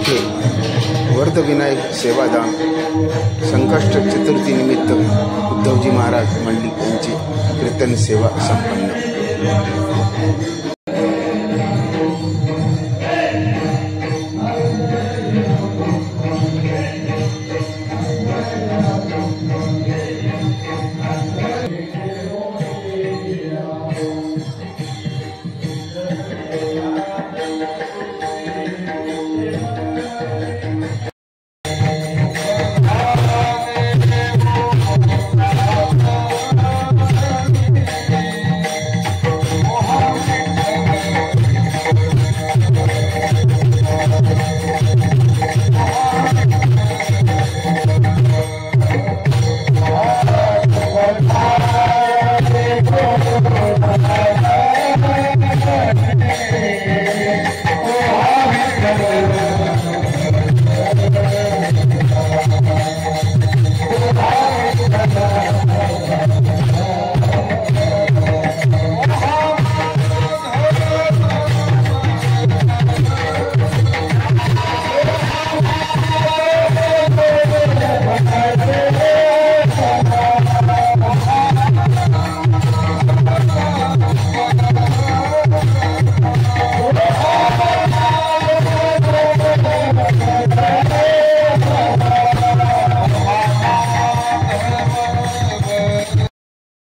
येथे वर्धविनायक सेवाधाम संकष्ट चतुर्थी निमित्त उद्धवजी महाराज मंडलिक यांची कीर्तन सेवा संपन्न।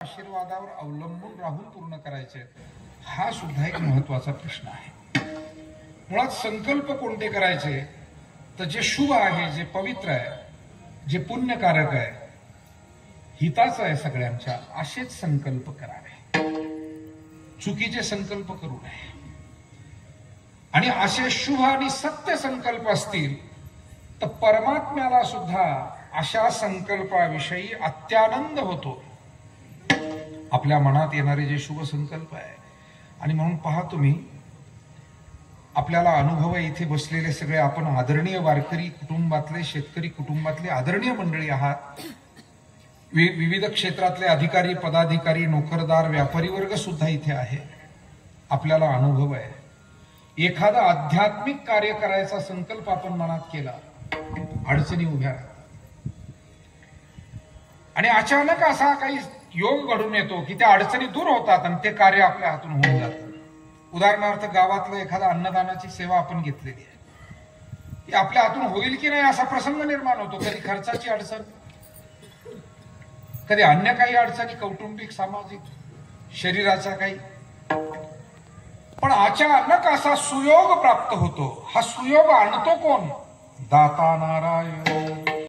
आशीर्वादावर अवलंबून राहून पूर्ण करायचे हा सुद्धा एक महत्त्वाचा प्रश्न आहे। मुळात संकल्प कोणते करायचे तर जे शुभ आहे, जे पवित्र आहे, जे पुण्यकारक आहे, हिताचं आहे सगळ्यांच्या, असेच संकल्प करावे, चुकीचे संकल्प करू नये। आणि असे शुभ आणि सत्य संकल्प असतील तर परमात्म्याला सुद्धा अशा संकल्पाविषयी अत्यानंद होतो। आपल्या मनात येणारे जे शुभ संकल्प आहे, आणि म्हणून पहा तुम्ही, आपल्याला अनुभव आहे, इथे बसलेले सगळे आपण आदरणीय वारकरी कुटुंबातले, शेतकरी कुटुंबातले आदरणीय मंडळी आहात। विविध क्षेत्रातले अधिकारी, पदाधिकारी, नोकरदार, व्यापारी वर्ग सुद्धा इथे आहे। आपल्याला अनुभव आहे, एखादा आध्यात्मिक कार्य करायचा संकल्प आपण मनात केला, अडचणी उभ्या राहतात आणि अचानक असा काही योग घडून येतो की त्या अडचणी दूर होतात आणि ते कार्य आपल्या हातून होऊन जातं। उदाहरणार्थ, गावातलं एखादा अन्नदानाची सेवा आपण घेतलेली आहे, ती आपल्या हातून होईल की नाही असा प्रसंग निर्माण होतो। कधी खर्चाची अडचण, कधी अन्य काही अडचणी, कौटुंबिक, सामाजिक, शरीराचा काही, पण अचानक असा सुयोग प्राप्त होतो। हा सुयोग आणतो कोण? दाता नारायण।